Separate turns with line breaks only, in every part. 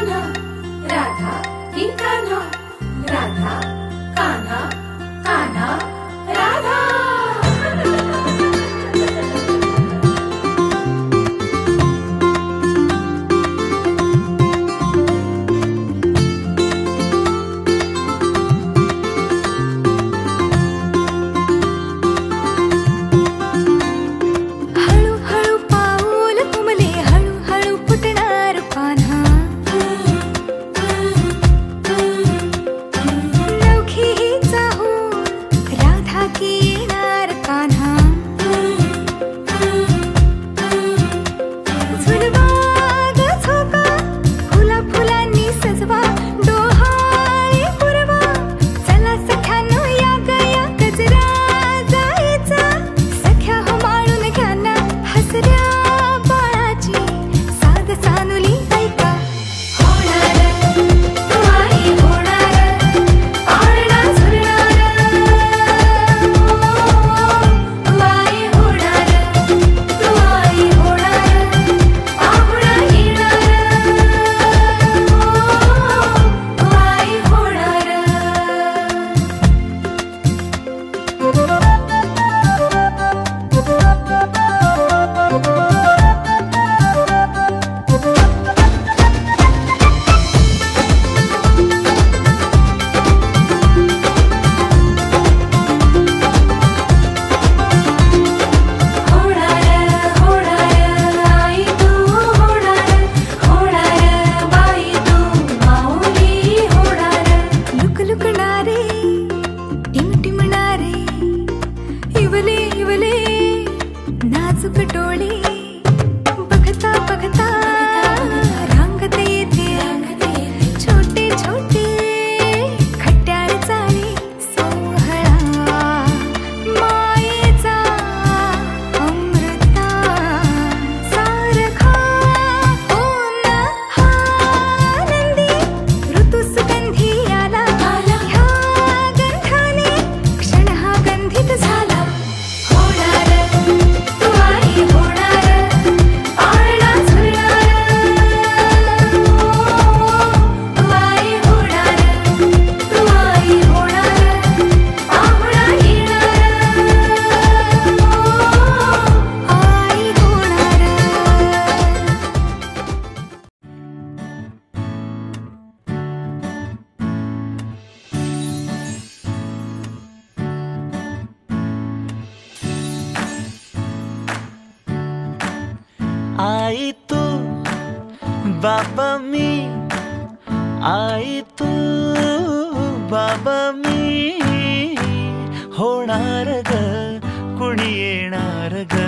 कान्हा राधा की कान्हा राधा कान्हा कान्हा राधा
आई तू बाबा मी आई तू बाबा मी होणार ग कुणी येणार ग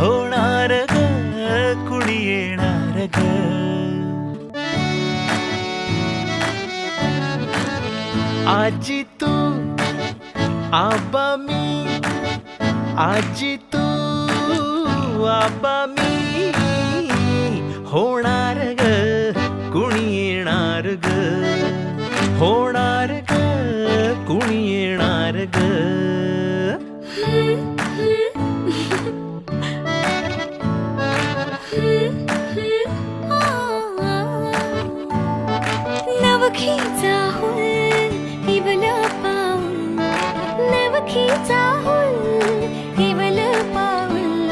होणार ग कुणी येणार ग आजी तू आबा मी आजी तू आबा मी होणार ग कुणी येणार ग होणार ग कुणी येणार ग
नवखीचा हुल इवल पाऊल नवखीचा हुल इवल पाऊल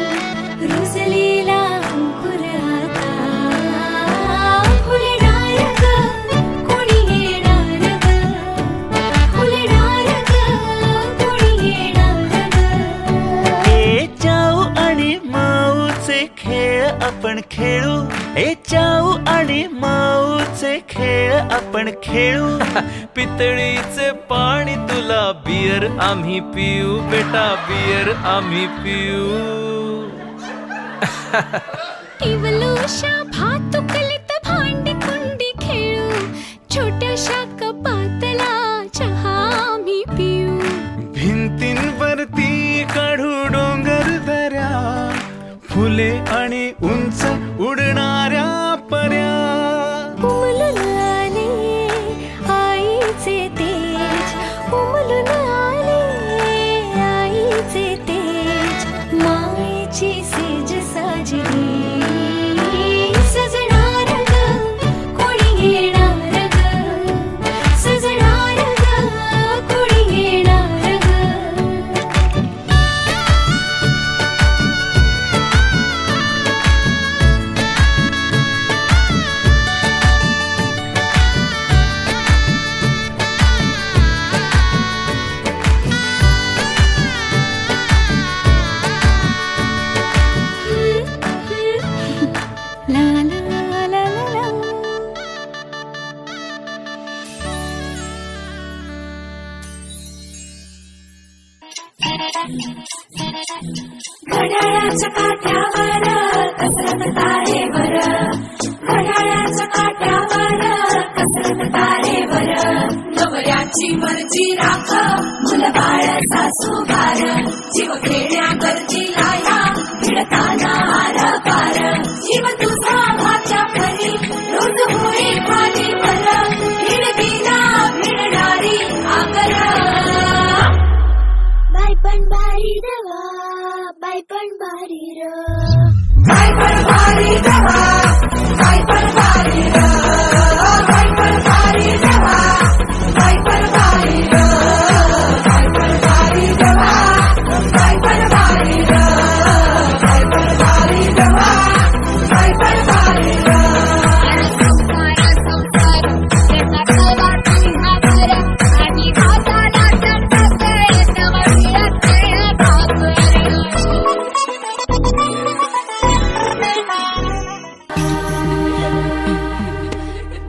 रुजलेला अंकुर आता फुलणार ग कोणी येणार ग फुलणार ग कोणी येणार ग
ए चाऊ आणि माऊचे खेळ आपण खेळू ए चाऊ आणि माऊचे खेळ आपण खेळू
पितळीचे पाणी तुला बियर आम्ही पिऊ बेटा बियर आम्ही पिऊ
इवलूशा भातुकलीत भांडी कुंडी खेळू छोट्याशा कपातला चहा आम्ही पिऊ
भिंतींवरती काढू डोंगर दऱ्या फुले आणि उंच उडणाऱ्या पर्या
उमलून आले आईचे तेज उमलून आले आईचे तेज मायेची सेज साजली सजणार ग
घड्याळाच्या काट्यावर कसरत तारेवर, घड्याळाच्या काट्यावर कसरत तारेवर, नवऱ्याची मर्जी राख मुलबाळ सासू बार, जीव खेळण्या गरजीला ह्या भिडताना आर पार, जीव तुझा भाच्या परी रोज होई खाली भर, भिडकीला भिडणारी आगर.
बाई पण भारी रवा, बाई पण भारी र,
बाई पण भारी रवा, बाई पण भारी र, बाई पण भारी रवा, बाई पण भारी र, बाई पण भारी रवा, बाई पण भारी र, बाई पण भारी रवा, बाई पण भारी र.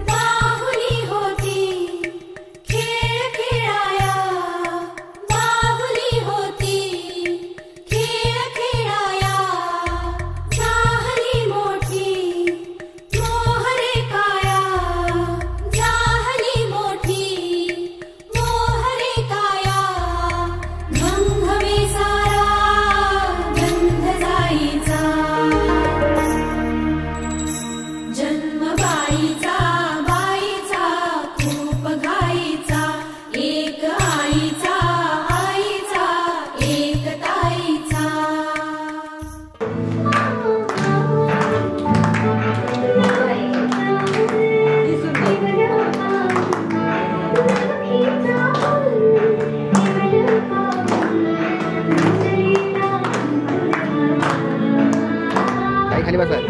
बाहुली होती खेळ खेळाया, बाहुली होती खेळ खेळाया, झाली मोठी मोहरे काया, झाली मोठी मोहरे काया, गंधवे सारा गंध जाईचा, जन्म बाईचा बाईचा खूप घाईचा, एक आईचा आईचा एक ताईचा.
काय खाली बसा.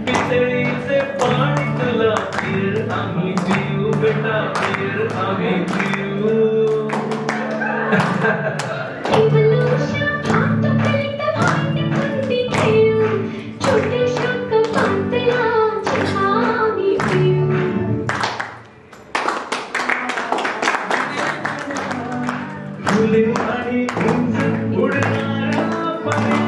पितळीचे पाणी तुला पिर आम्ही पिऊ बेटा पिर आम्ही पिऊ. फुले आणि उंच उडणाऱ्या पऱ्या,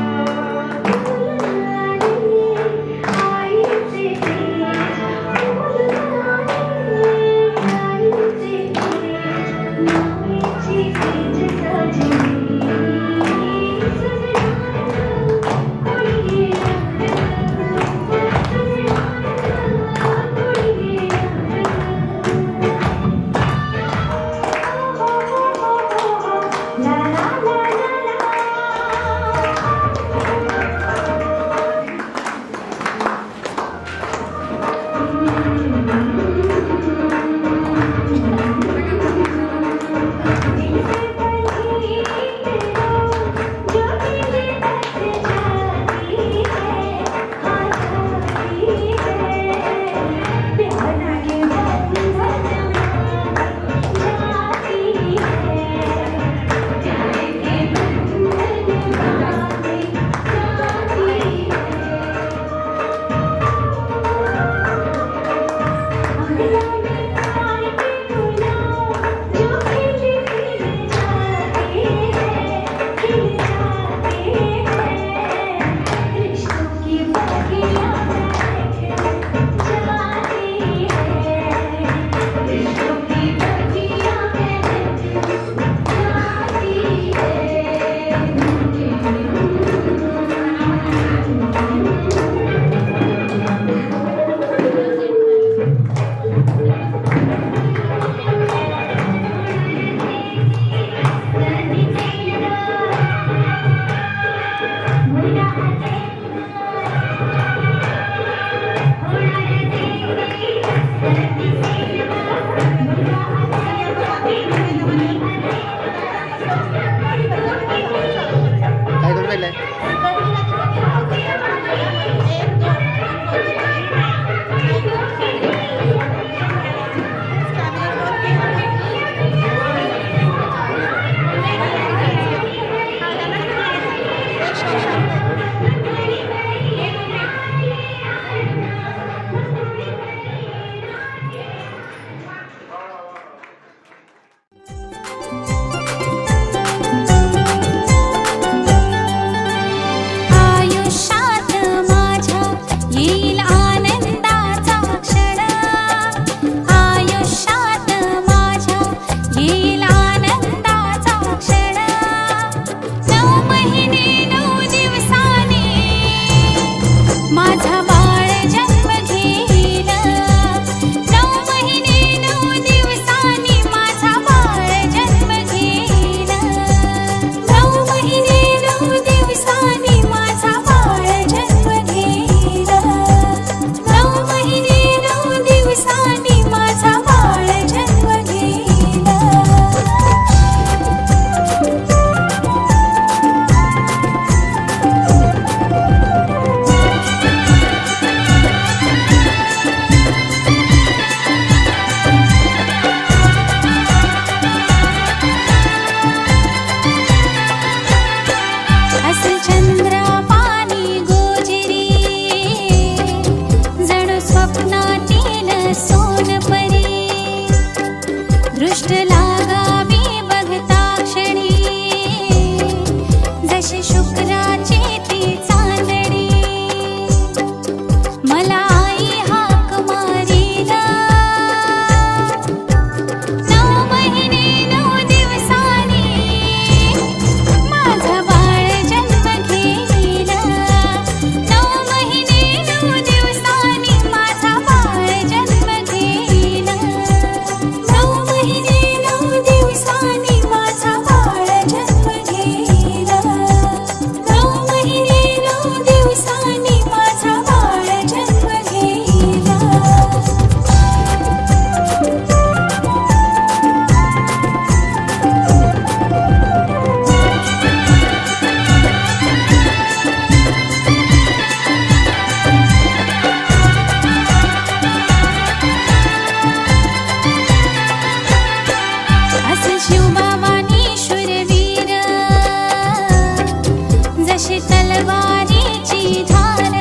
la दृष्ट लागावी बघता क्षणी जशी शुक्राची ती चांदणी मला आई हाक मारीला 9 महिने 9 दिवसांनी माझा बाळ जन्म घेईला 9 महिने 9 दिवसांनी माझा बाळ जन्म घेईला 9 महिने 9 दिवसांनी माझा बाळ जन्म घेईला 9 महिने 9 दिवसांनी माझा बाळ जन्म घेईला असं शिवबाबानी शूरवीर जशी तलवारीची धार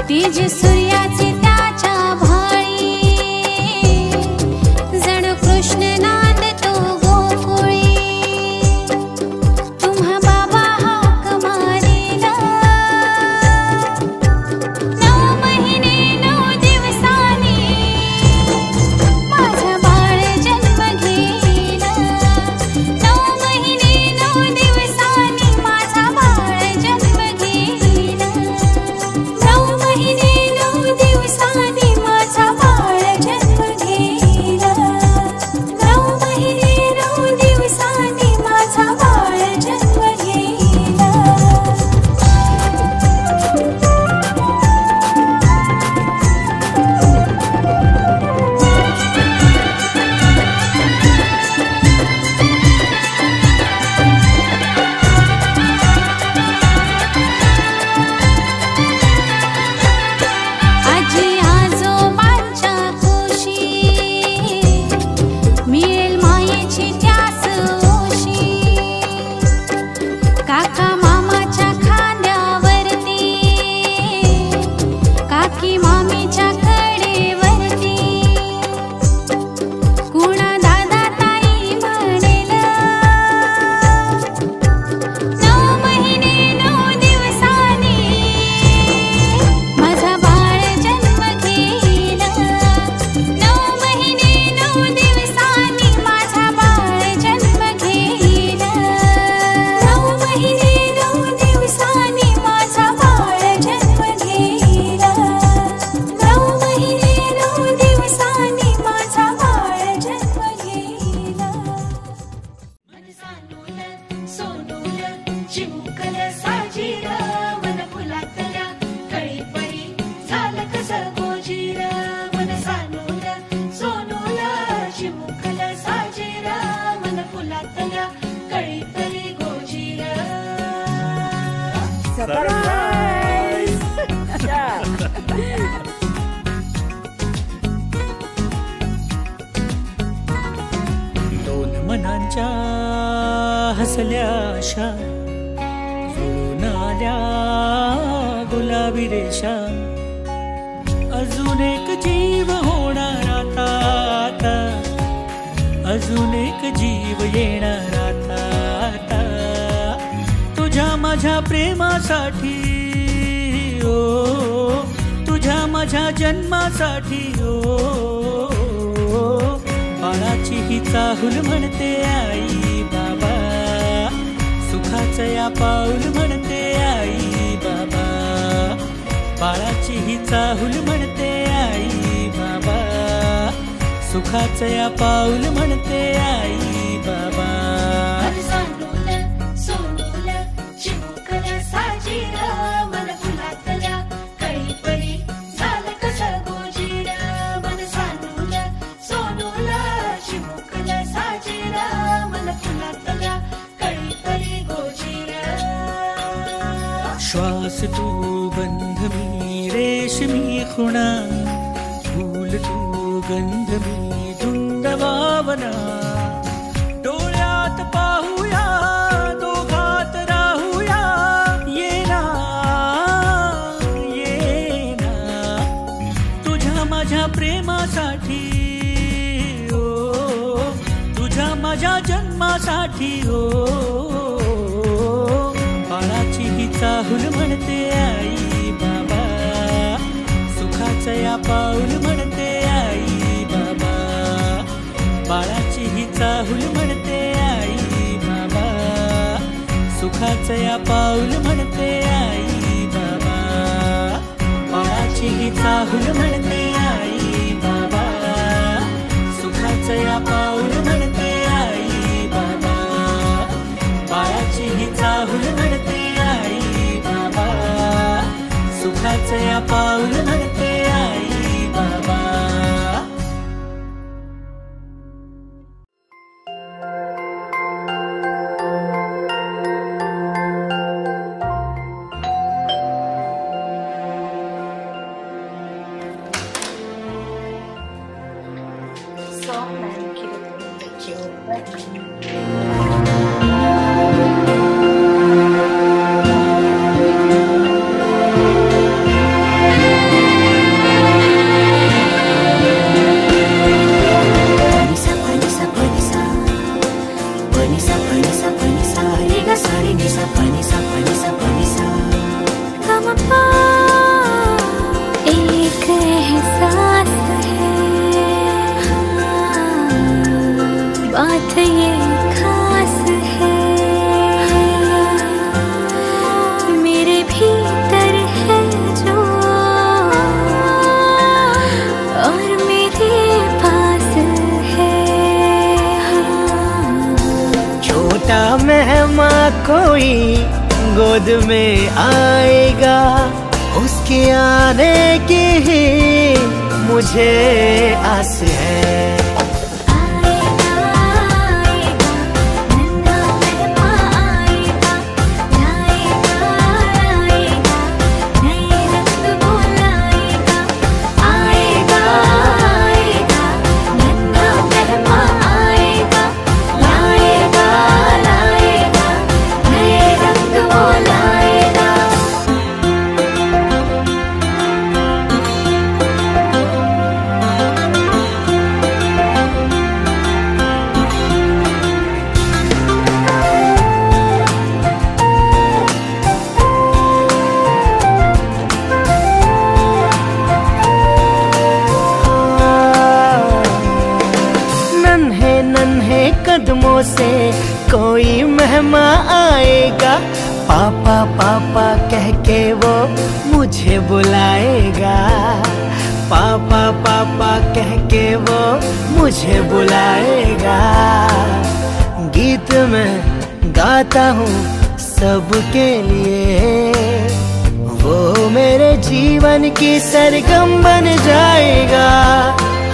तेज सूर्याचे त्याच्या भाळी जणू कृष्ण नांदतो गोकुळी तुम्हा बाबा हाक मारीला 9 महिने 9 दिवसांनी माझा बाळ जन्म घेईला 9 महिने 9 दिवसांनी माझा बाळ जन्म घेईला 9 महिने 9 दिवसांनी माझा बाळ जन्म घेईला 9 महिने 9 दिवसांनी माझा बाळ जन्म घेईला आजी आजोबांच्या कुशी मिळेल मायेची त्यास उशी काका मामाच्या खांद्यावरती काकी मामीच्या कडेवरती कुणा दादा ताई म्हणेल 9 महिने 9 दिवसांनी माझा बाळ जन्म घेईला 9 महिने 9 दिवसांनी माझा बाळ जन्म घेईला 9 महिने 9 दिवसांनी माझा बाळ जन्म घेईला 9 महिने 9 दिवसांनी माझा बाळ जन्म घेईला
मन सानूल सोनूल चिमुकल साजीर मन फुलातल्या कळीपरी झालं कसं गोजीर मन सानूल सोनूल चिमुकल साजीर मन फुलातल्या कळीपरी गोजीर
दोन मनांच्या हसल्या आशा जुळून आल्या गुलाबी रेषा अजून एक जीव होणार आता आता अजून एक जीव येणार आता आता तुझ्या माझ्या प्रेमासाठी ओ तुझ्या माझ्या जन्मासाठी ओ बाळाची ही चाहूल म्हणते आई बाबा सुखाचं या पाऊल म्हणते आई बाबा बाळाची ही चाहूल म्हणते आई बाबा सुखाचं या पाऊल म्हणते आई बाबा
मन सानूल सोनूल चिमुकल साजीर मन फुलातल्या कळीपरी झालं कसं गोजीर मन सानूल सोनूल चिमुकल साजीर मन फुलातल्या कळीपरी गोजीर
श्वास तू गंध मी रेशमी खुणा फूल तू गंध मी धुंद भावना डोळ्यात पाहूया दोघात राहूया ये ना तुझ्या माझ्या प्रेमासाठी माझ्या जन्मासाठी हो बाळाची ही चाहूल म्हणते आई बाबा सुखाचं या पाऊल म्हणते आई बाबा बाळाची ही चाहूल म्हणते आई बाबा सुखाचं या पाऊल म्हणते आई बाबा बाळाची ही चाहूल म्हणते आई बाबा सुखाचं या पाऊल म्हणते आई बाबा बाळाची ही चाहूल म्हणते आई बाबा सुखाचं या पाऊल म्हणते आई बाबा
बात ये खास है मेरे भीतर है जो और मेरे पास है
छोटा मेहमान कोई गोद में आएगा उसके आने की ही मुझे आस है कदमों से कोई मेहमान आएगा पापा पापा कह के वो मुझे बुलाएगा पापा पापा कह के वो मुझे बुलाएगा गीत मैं गाता हूँ सबके लिए वो मेरे जीवन की सरगम बन जाएगा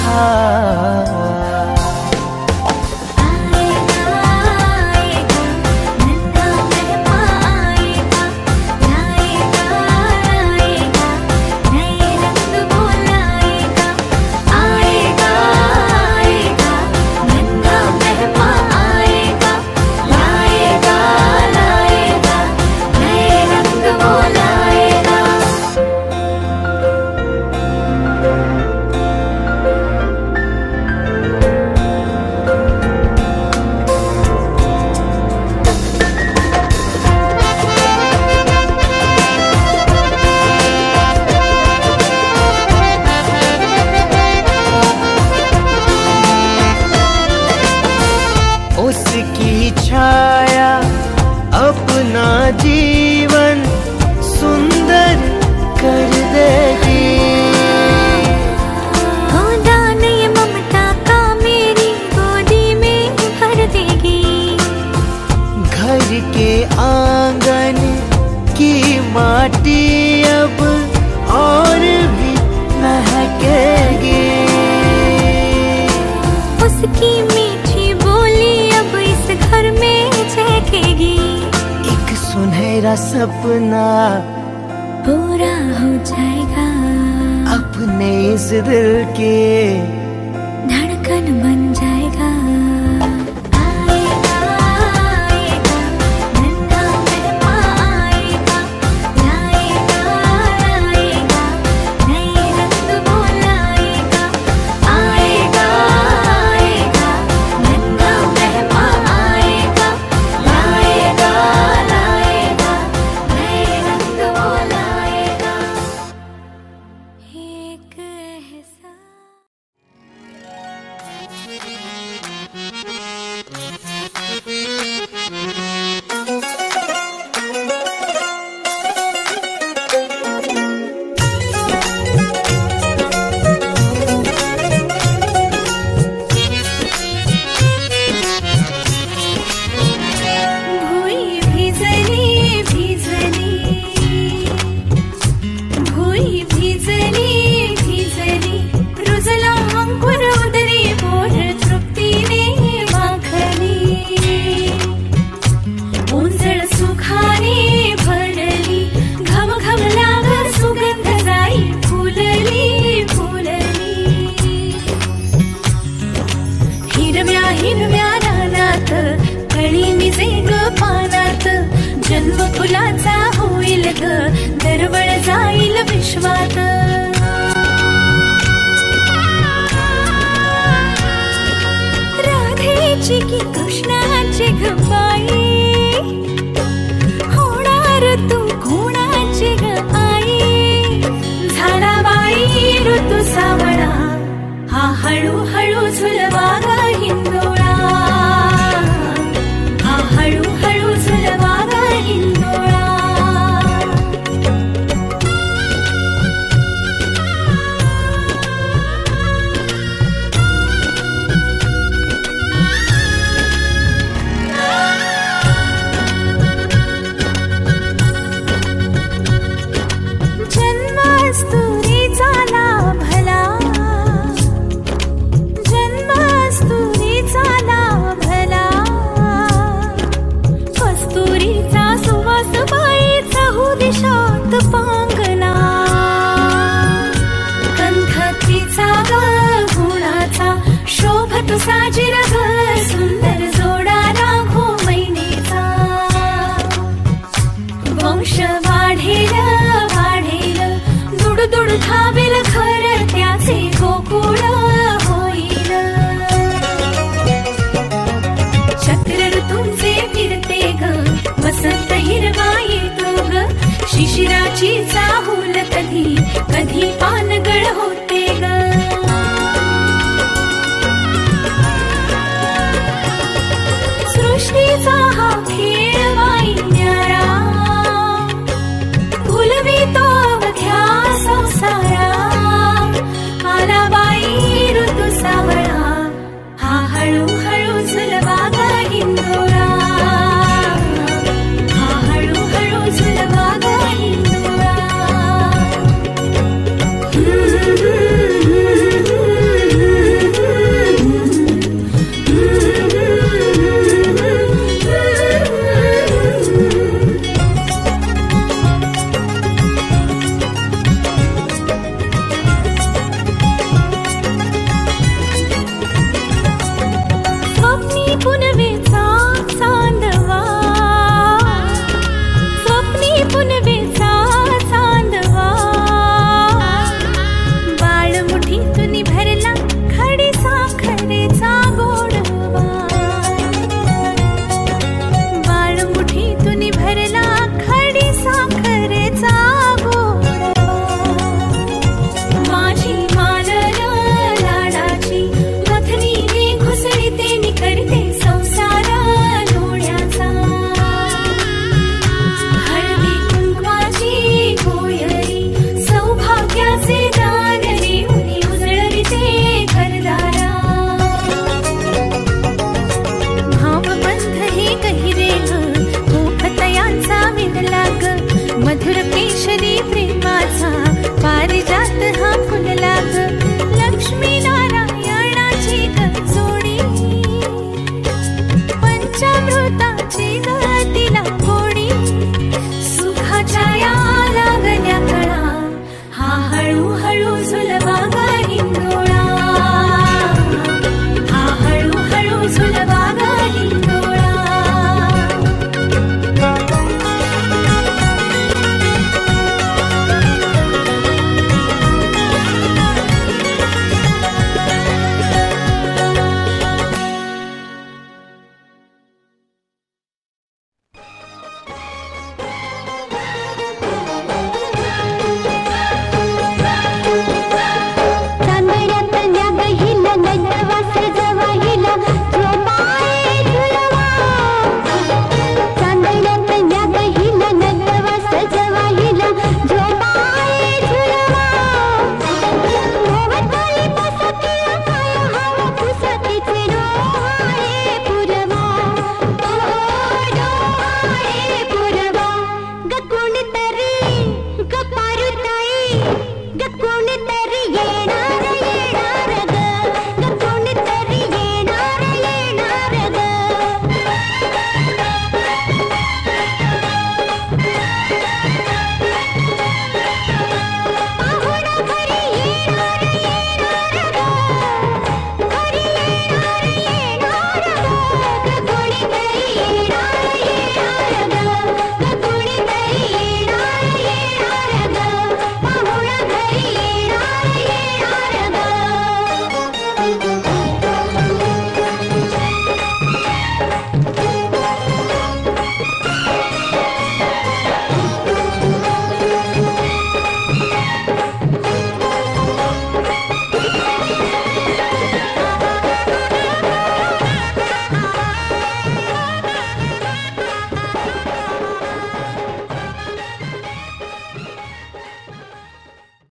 हाँ छाया अपना जीवन सुंदर कर देगी
हो दान ये ममता का मेरी गोदी में भर देगी
घर के आंगन की माटी अब और भी महकेगी
उसकी मीठी बोली अब इस घर में झलकेगी
एक सुनहरा सपना
पूरा हो जाएगा
अपने इस दिल के
धड़कन बन जाएगा
आएगा
हिरव्या रानात कळी निजे ग पानात जन्म फुलाचा होईल ग दरवळ जाईल विश्वात राधेची की कृष्णाची ग बाई होणार तू कोणाची ग आई झाला बाई ऋतू सावळा हा हळूहळू झुलवा ग हिंदोळा हा हळूहळू झुलवा ग हिंदोळा जन्मास्तुरीचा लाभला जन्मास्तुरीचा लाभला कस्तुरीचा सुवास बाईचा हो दिशात पांगला गंधत्रीचा ग गुणाचा शोभत साजिर ग सुंदर जोडा राघो मैनेचा वंश वाढेल वाढेल दुड दुड धावेल घर त्याचे गोकुळ होईल चक्र ऋतूंचे फिरते ग वसंत हिरवा येतो ग शिशिराची